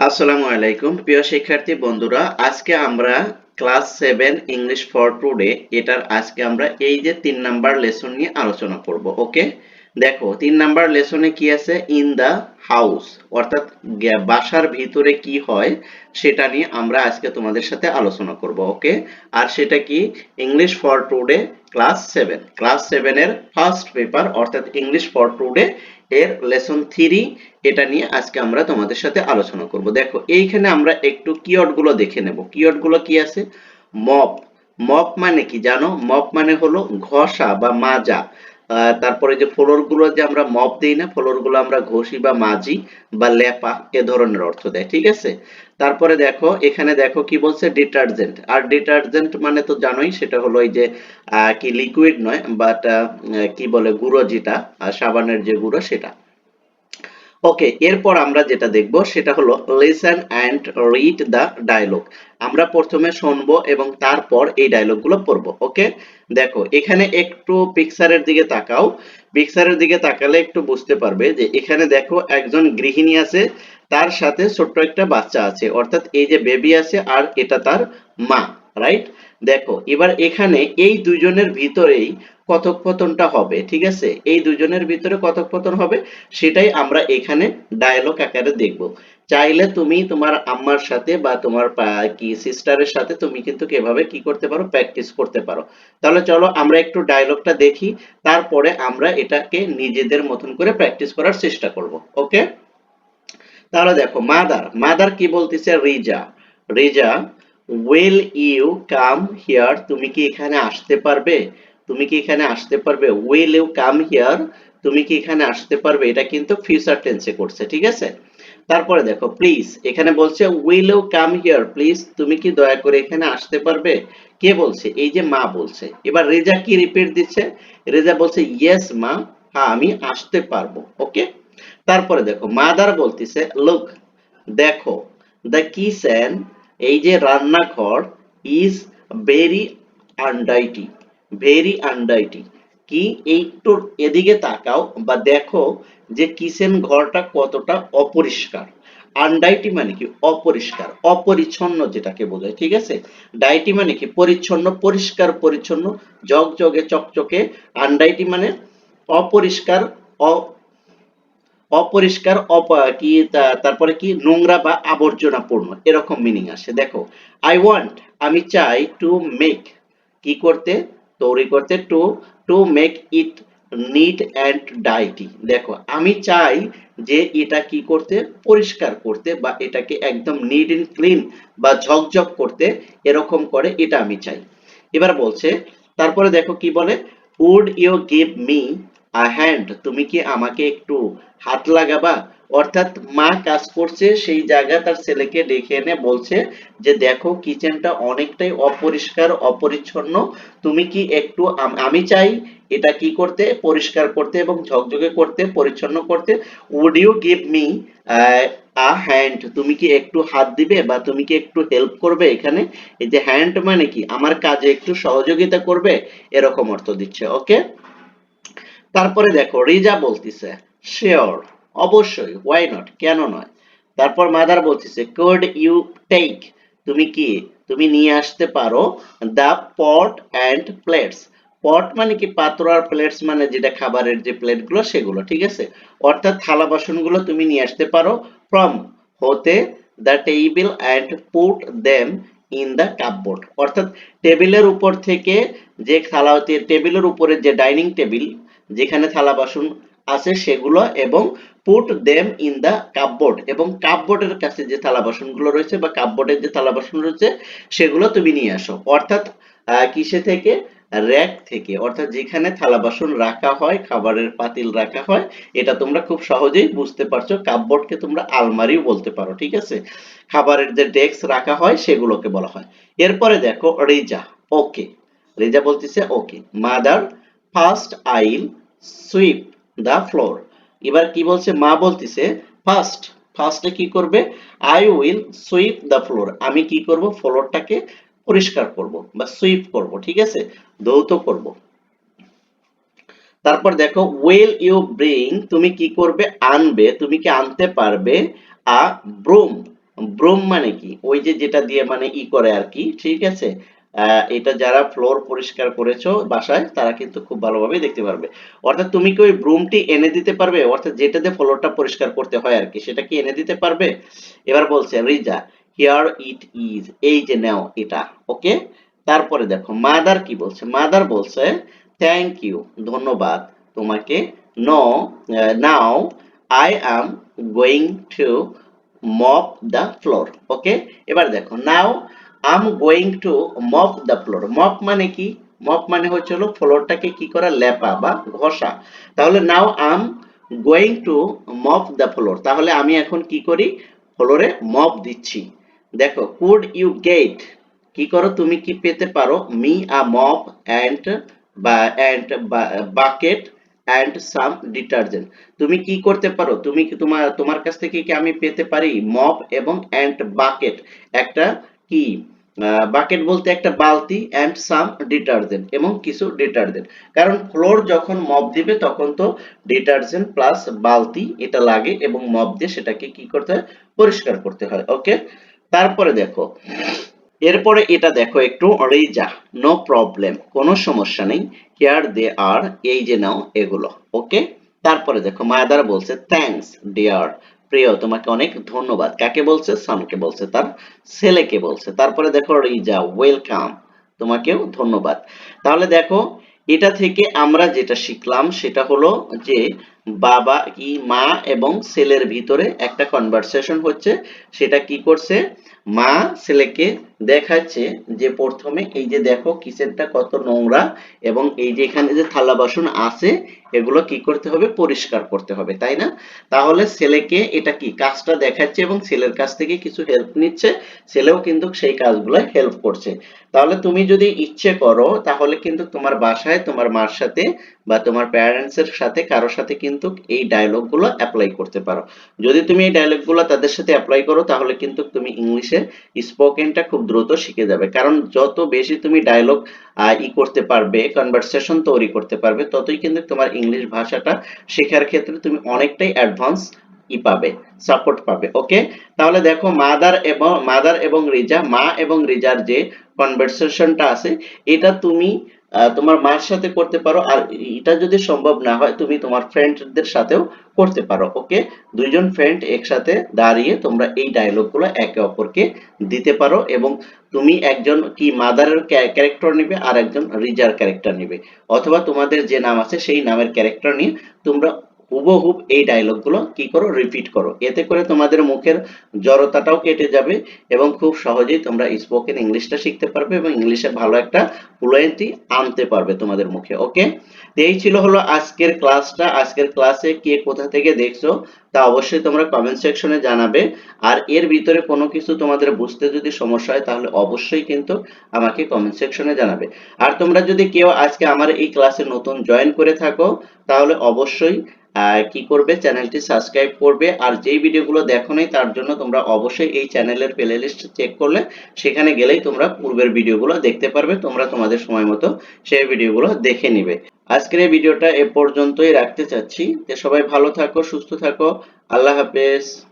আসসালামু আলাইকুম প্রিয় শিক্ষার্থী বন্ধুরা, আজকে আমরা ক্লাস 7 ইংলিশ ফর টুডে এটার আজকে আমরা এই যে 3 নাম্বার লেসন নিয়ে আলোচনা করব। ওকে, দেখো 3 নাম্বার লেসনে কি আছে, ইন দা হাউস, অর্থাৎ বাসার ভিতরে কি হয় সেটা নিয়ে আমরা আজকে তোমাদের সাথে আলোচনা করব। ওকে, আর সেটা কি, ইংলিশ ফর টুডে ক্লাস 7 এর ফার্স্ট পেপার অর্থাৎ ইংলিশ ফর টুডে এর লেসন 3 এটা নিয়ে আজকে আমরা তোমাদের সাথে আলোচনা করব। দেখো এইখানে আমরা একটু কিওয়ার্ড গুলো দেখে নেব। কিওয়ার্ড গুলো কি আছে, মপ। মপ মানে কি জানো? মপ মানে হলো ঘষা বা মাজা। তারপরে যে ফ্লোর গুলো যে আমরা মপ দেই না, ফ্লোর গুলো আমরা ঘষি বা মাজি বা লেপা, এ ধরনের অর্থ দেয়। ঠিক আছে, তারপরে দেখো এখানে দেখো কি বলছে, ডিটারজেন্ট। আর ডিটারজেন্ট মানে তো জানোই, সেটা হলো এই যে কি লিকুইড নয়, বাট কি বলে, গুঁড়ো, যেটা সাবানের যে গুঁড়ো সেটা। ওকে, এরপর আমরা যেটা দেখব সেটা হলো listen and read the dialogue. আমরা প্রথমে শুনবো এবং তারপর এই ডায়লগগুলো পড়বো। ওকে, দেখো এখানে একটু পিকচারের দিকে তাকাও। পিকচারের দিকে তাকালে একটু বুঝতে পারবে যে এখানে দেখো একজন গৃহিণী আছে, তার সাথে ছোট্ট একটা বাচ্চা আছে, অর্থাৎ এই যে বেবি আছে আর এটা তার মা, রাইট? দেখো এবার এখানে এই দুজনের ভিতরেই কথোপকথনটা হবে। ঠিক আছে, এই দুজনের ভিতরে কথোপকথন হবে, সেটাই আমরা এখানে ডায়লগ আকারে দেখব। চাইলে তুমি তোমার আম্মার সাথে বা তোমার কি সিস্টারের সাথে তুমি কিন্তু এভাবে কি করতে পারো, প্র্যাকটিস করতে পারো। তাহলে চলো আমরা একটু ডায়লগটা দেখি, তারপরে আমরা এটাকে নিজেদের মতন করে প্র্যাকটিস করার চেষ্টা করব। ওকে, তাহলে দেখো মাদার, মাদার কি বলতেছে, Riza. Riza, will you come here, তুমি কি এখানে আসতে পারবে? তুমি কি এখানে আসতে পারবে? উইল ইউ কাম হিয়ার, তুমি কি এখানে আসতে পারবে, এটা কিন্তু ফিউচার টেন্সে করছে। ঠিক আছে, তারপরে দেখো প্লিজ, এখানে বলছে will you come here please, তুমি কি দয়া করে এখানে আসতে পারবে? কে বলছে? এই যে মা বলছে। এবার রেজা কি রিপিট দিচ্ছে? রেজা বলছে ইয়েস মা, হ্যাঁ আমি আসতে পারবো। ওকে, তারপরে দেখো মাদার বলতিছে লুক, দেখো, দ্য কিচেন, এই যে রান্নাঘর, ইজ ভেরি আনডাইটি, ভেরি আনডাইটি, কি, একটু এদিকে তাকাও বা দেখো যে কিচেন ঘরটা কতটা অপরিষ্কার। আনডাইটি মানে কি, অপরিষ্কার, অপরিচ্ছন্ন যেটাকে বোঝায়। ঠিক আছে, ডাইটি মানে কি, পরিচ্ছন্ন, পরিষ্কার পরিচ্ছন্ন, জগজগে চকচকে। আনডাইটি মানে অপরিষ্কার, অপরিষ্কার, তারপরে কি, নোংরা বা আবর্জনাপূর্ণ, এরকম মিনিং আসে। দেখো আই ওয়ান্ট, আমি চাই, টু মেক, কি করতে, তৈরি করতে, to to make it neat and tidy. দেখো আমি চাই যে এটা কি করতে, পরিষ্কার করতে, বা এটাকে একদম নিট এন্ড ক্লিন বা ঝকঝক করতে, এরকম করে এটা আমি চাই। এবার বলছে, তারপরে দেখো কি বলে, would you give me a hand, তুমি কি আমাকে একটু হাত লাগাবা? অর্থাৎ মা কাজ করছে, সেই জায়গা তার ছেলেকে ডেকে এনে বলছে যে দেখো কিচেনটা অনেকটাই অপরিষ্কার, অপরিচ্ছন্ন, তুমি কি একটু আমি চাই এটা কি করতে, পরিষ্কার করতে এবং ঝকঝকে করতে, পরিচ্ছন্ন করতে। Would you give me a hand, তুমি কি একটু হাত দিবে বা তুমি কি একটু হেল্প করবে? এখানে এই যে হ্যান্ড মানে কি, আমার কাজে একটু সহযোগিতা করবে, এরকম অর্থ দিচ্ছে। ওকে, তারপরে দেখো রিজা বলতিছে শিওর, অবশ্যই, হোয়াই নট, কেন নয়। তারপর মাদার বলতিছে কুড ইউ টেক, তুমি কি, তুমি নিয়ে আসতে পারো, দা পট অ্যান্ড প্লেটস। পট মানে কি, পাত্র, আর প্লেটস মানে যেটা খাবারের যে প্লেট গুলো সেগুলো। ঠিক আছে, অর্থাৎ থালা বাসন গুলো তুমি নিয়ে আসতে পারো, ফ্রম, হতে, the table and put them in the cupboard, অর্থাৎ টেবিলের উপর থেকে, যে থালা, টেবিলের উপরে যে ডাইনিং টেবিল, যেখানে থালা বাসন আছে সেগুলো, এবং put them in the cupboard, এবং কাপবোর্ডের কাছে যে থালা বাসন গুলো রয়েছে বা কাপবোর্ডের যে থালা বাসন রয়েছে সেগুলো তুমি নিয়ে আসো। অর্থাৎ কিসে থেকে, র‍্যাক থেকে, অর্থাৎ যেখানে থালা বাসন রাখা হয়, খাবারের পাতিল রাখা হয়, এটা তোমরা খুব সহজেই বুঝতে পারছো। কাপবোর্ডকে তোমরা আলমারিও বলতে পারো। ঠিক আছে, খাবারের যে ডেস্ক রাখা হয় সেগুলোকে বলা হয়। এরপরে দেখো রেজা, ওকে, রেজা বলতেছে okay. Mother, first I'll sweep the floor, এবার কি বলছে, মা বলতেছে ফার্স্ট, ফার্স্টে কি করবে, I will sweep the floor, আমি কি করব, ফ্লোরটাকে পরিষ্কার করব বা সুইপ করব। ঠিক আছে, ধৌত করব। তারপর দেখো উইল ইউ ব্রিং, তুমি কি করবে, আনবে, তুমি কি আনতে পারবে, আ ব্রুম, ব্রুম মানে কি, ওই যে যেটা দিয়ে মানে ই করে আর কি, ঠিক আছে। এটা যারা ফ্লোর পরিষ্কার করেছো বাসায় তারা কিন্তু খুব ভালোভাবে দেখতে পারবে। অর্থাৎ তুমি কি ওই ব্রুমটি এনে দিতে পারবে, অর্থাৎ যেটা দিয়ে ফ্লোরটা পরিষ্কার করতে হয় আর কি, সেটা কি এনে দিতে পারবে? এবার বলছে রিজা, হিয়ার ইট ইজ, এই যে নাও এটা, ওকে। তারপরে দেখো মাদার কি বলছে, মাদার বলছে থ্যাংক ইউ, ধন্যবাদ তোমাকে। No, now I am going to mop the floor, okay. এবার দেখো now I'm going to mop the floor, mop মানে কি, মপ মানে হচ্ছে হলো ফ্লোরটাকে কি করা, লেপা বা ঘষা। তাহলে now I'm going to mop the floor, তাহলে আমি এখন কি করি, ফ্লোরে মপ দিচ্ছি। দেখো কুড ইউ গেট, কি করো তুমি কি পেতে পারো, me a mop and bucket and some detergent, তুমি কি করতে পারো, তুমি কি তোমার কাছ থেকে কি আমি পেতে পারি মপ এবং অ্যান্ড বাকেট, একটা কি, বাকেট বলতে একটা বালতি, অ্যান্ড সাম ডিটারজেন্ট এবং কিছু ডিটারজেন্ট, কারণ ফ্লোর যখন মপ দিবে তখন তো ডিটারজেন্ট প্লাস বালতি এটা লাগে এবং মপ দিয়ে সেটাকে কি করতে হয়, পরিষ্কার করতে হয়, ওকে। তারপরে দেখো এরপরে এটা দেখো একটু, রেজা, নো প্রবলেম, কোনো সমস্যা নেই, হিয়ার দে আর, এই যে নাও এগুলো, ওকে। তারপরে দেখো মাদার বলছে থ্যাঙ্কস ডিয়ার, প্রিয় তোমাকে অনেক ধন্যবাদ, কাকে বলছে, সনকে বলছে, তার ছেলেকে বলছে। তারপরে দেখো রিজা, ওয়েলকাম, তোমাকেও ধন্যবাদ। তাহলে দেখো এটা থেকে আমরা যেটা শিখলাম সেটা হলো যে বাবা কি, মা এবং ছেলের ভিতরে একটা কনভারসেশন হচ্ছে, সেটা কি করছে, মা ছেলেকে দেখাচ্ছে যে প্রথমে এই যে দেখো কিচেনটা কত নোংরা এবং এই যে এখানে যে থালা বাসন আছে এগুলো কি করতে হবে, পরিষ্কার করতে হবে, তাই না? তাহলে ছেলেকে এটা কি কাজটা দেখাচ্ছে এবং ছেলের কাছ থেকে কিছু হেল্প নিচ্ছে, ছেলেও কিন্তু সেই কাজগুলো হেল্প করছে। তাহলে তুমি যদি ইচ্ছে করো তাহলে কিন্তু তোমার বাসায় তোমার মার সাথে বা তোমার প্যারেন্টস এর সাথে কারোর সাথে কিন্তু এই ডায়লগ গুলো অ্যাপ্লাই করতে পারো। যদি তুমি এই ডায়লগ গুলো তাদের সাথে অ্যাপ্লাই করো তাহলে কিন্তু তুমি ইংলিশে স্পোকেনটা খুব দ্রুত শিখে যাবে, কারণ যত বেশি তুমি ডায়লগ করতে পারবে, কনভারসেশন তৈরি করতে পারবে, ততই কিন্তু তোমার ইংলিশ ভাষাটা শেখার ক্ষেত্রে তুমি অনেকটাই অ্যাডভান্স পাবে, সাপোর্ট পাবে, ওকে। তাহলে দেখো মাদার এবং রিজা, মা এবং রিজার যে কনভারসেশনটা আছে এটা তুমি তোমার মার সাথে করতে পারো, আর এটা যদি সম্ভব না হয় তুমি তোমার ফ্রেন্ডদের সাথেও করতে পারো, ওকে। দুইজন ফ্রেন্ড একসাথে দাঁড়িয়ে তোমরা এই ডায়লগ গুলো একে অপরকে দিতে পারো এবং তুমি একজন কি মাদারের ক্যারেক্টার নিবে আর একজন রিজার ক্যারেক্টার নিবে, অথবা তোমাদের যে নাম আছে সেই নামের ক্যারেক্টার নিয়ে তোমরা হুবহুব এই ডায়লগ গুলো কি করো, রিপিট করো, এতে করে তোমাদের মুখের জড়তাটাও কেটে যাবে এবং খুব সহজেই তোমরা স্পোকেন ইংলিশটা শিখতে পারবে এবং ইংলিশে ভালো একটা ফ্লুয়েন্সি আনতে পারবে তোমাদের মুখে, ওকে। তো এই ছিল হলো আজকের ক্লাসটা। আজকের ক্লাসে কে কোথা থেকে দেখছো তা অবশ্যই তোমরা কমেন্ট সেকশনে জানাবে, আর এর ভিতরে কোনো কিছু তোমাদের বুঝতে যদি সমস্যা হয় তাহলে অবশ্যই কিন্তু আমাকে কমেন্ট সেকশনে জানাবে। আর তোমরা যদি কেউ আজকে আমার এই ক্লাসে নতুন জয়েন করে থাকো তাহলে অবশ্যই কি করবে, চ্যানেলটি সাবস্ক্রাইব করবে, আর যেই ভিডিওগুলো দেখো নাই তার জন্য তোমরা অবশ্যই এই চ্যানেলের প্লেলিস্ট চেক করলে সেখানে গেলেই তোমরা পূর্বের ভিডিওগুলো দেখতে পারবে, তোমরা তোমাদের সময় মতো সেই ভিডিওগুলো দেখে নিবে। আজকের এই ভিডিওটা এ পর্যন্তই রাখতে চাচ্ছি, তো সবাই ভালো থাকো, সুস্থ থাকো, আল্লাহ হাফেজ।